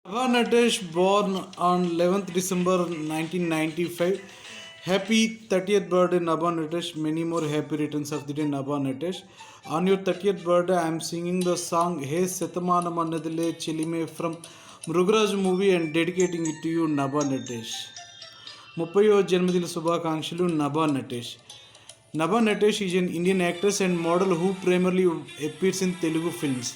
Nava Nadesh, born on 11th December 1995. Happy 30th birthday, Nava Nadesh. Many more happy returns of the day, Nava Nadesh. On your 30th birthday, I am singing the song Hey Setamana Manadile Chilime from Mrugraj movie and dedicating it to you, Nava Nadesh. 30వ జన్మదిన శుభాకాంక్షలు Nabha Natesh. Nabha Natesh is an Indian actress and model who primarily appears in Telugu films.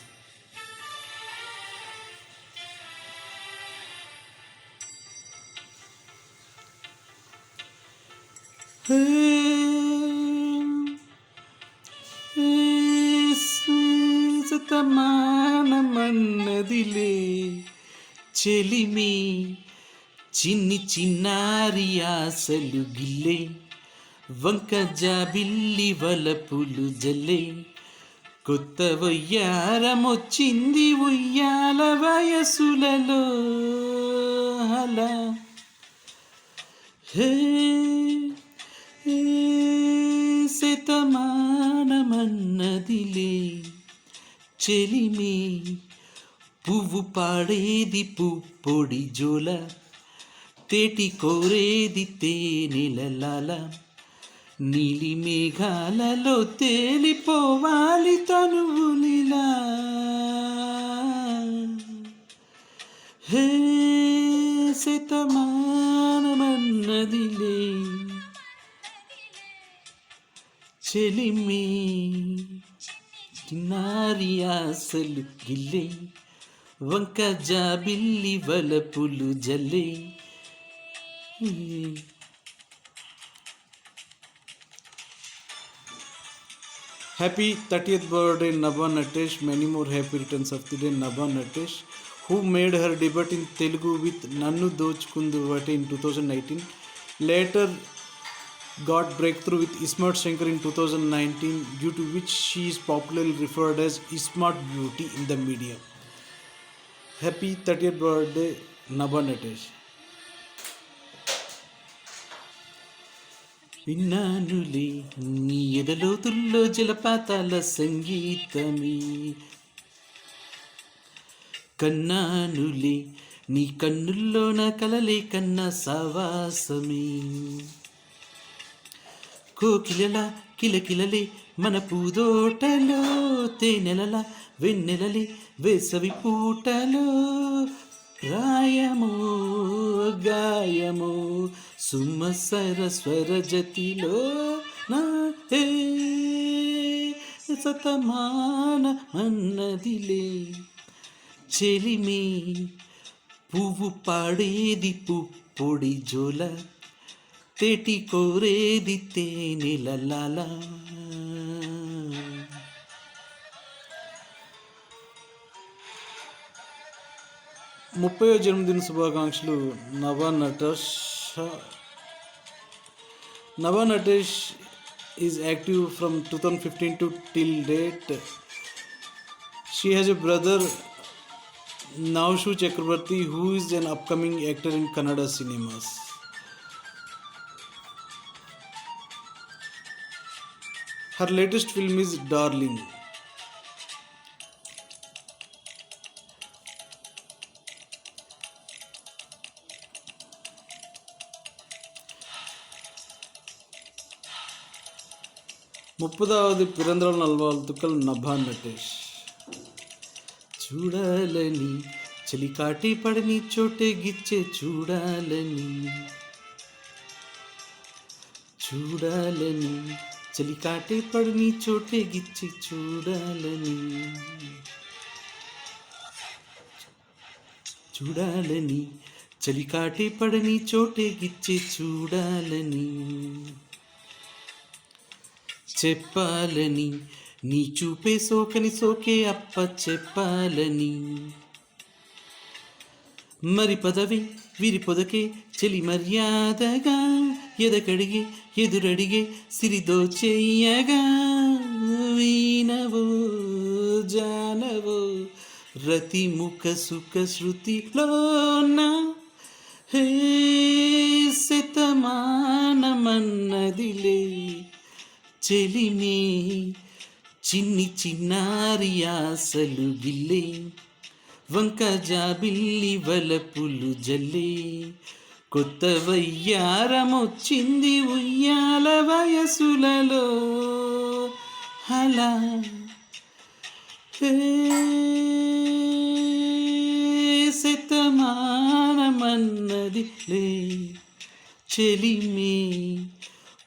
శతమానమన్నదిలే చెలిమి చిన్ని చిన్నారి ఆశలు గిల్లే వంక జాబిల్లి వలపులు జల్లే కొత్త వయ్యారమొచ్చింది ఉయ్యాల వయసులలో అలా హే శతమానమన్నదిలే చెలిమి పువ్వు పాడేది పుప్పొడి జోల తేటి కోరేది తేనెలలాల నీలి మేఘాలలో తేలిపోవాలి తనువులిలా హే శతమానమన్నదిలే చెలిమి చిన్నారి ఆశలు గిల్లే వంక జాబిల్లి వలపులు జల్లే. Happy 30th birthday, Nava Natesh. Many more happy returns of the day, Nava Natesh, who made her debut in Telugu with Nannu Dochukunduvate in 2019. Later got breakthrough with Ismart Shankar in 2019, due to which she is popularly referred as Ismart Beauty in the media. Happy 30th birthday, Nava Natesh. విన్నానులే నీ ఎదలోతుల్లో జలపాతాల సంగీతమే కన్నానులే నీ కన్నుల్లో నా కలలే కన్నా సావాసమే కోకిలల కిలకిలలే మన పూదోటలో తేనెలల వెన్నెలలే వేసవి పూటలో రాయమో గాయమో సుమసర స్వరజతిలో నా హే శతమానమన్నదిలే చెలిమి పువ్వు పాడేది పుప్పొడి జోల తేటి కోరేది తేనెలలాల. 30వ జన్మదిన శుభాకాంక్షలు నవా Natesh. నవా Natesh is active from 2015 to till date. She has a brother Navshu Chakrabarti, who is an upcoming actor in Kannada cinemas. Her latest film is Darling. ముప్పదావది పిరంద్ర నల్వాల్తుకల్ Nabha Natesh. చూడాలని చలికాటి పడని చోటే గిచ్చే చూడాలని చూడాలని చలికాటి పడని చోటే గిచ్చి చూడాలని చూడాలని చలికాటి పడని చోటే గిచ్చి చూడాలని చెప్పాలని నీ చూపే సోకని సోకే అప్ప చెప్పాలని మరి పదవి వీరి పొదకే చెలి మర్యాదగా ఎదకడిగే ఎదురడిగే సిరిదో చెయ్యగా వీనవో జానవో రతి ముఖ సుఖ శృతిలోన హే శతమానమన్నదిలే చెలిమే చిన్ని చిన్నారి ఆశలు గిల్లే వంక జాబిల్లి వలపులు జల్లే కొత్త వయ్యారమొచ్చింది ఉయ్యాల వయసులలో అలా శతమానమన్నది లే చెలిమే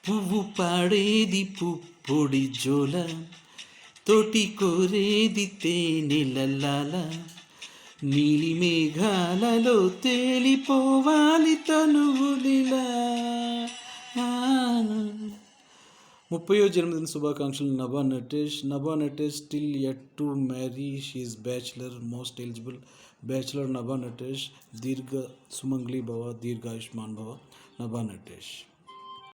పువ్వు పాడేది పుప్పొడి జోల తోటి కోరేది తేనెలలాల నీలి మేఘాలలో తేలిపోవాలి తనువులిలా 30వ జన్మదిన శుభాకాంక్షలు Nabha Natesh. Nabha Natesh still yet to marry. She is bachelor, most eligible bachelor Nabha Natesh. దీర్ఘ సుమంగ్లీ భవ, దీర్ఘాయుష్మాన్ భవ నభా నటేష్.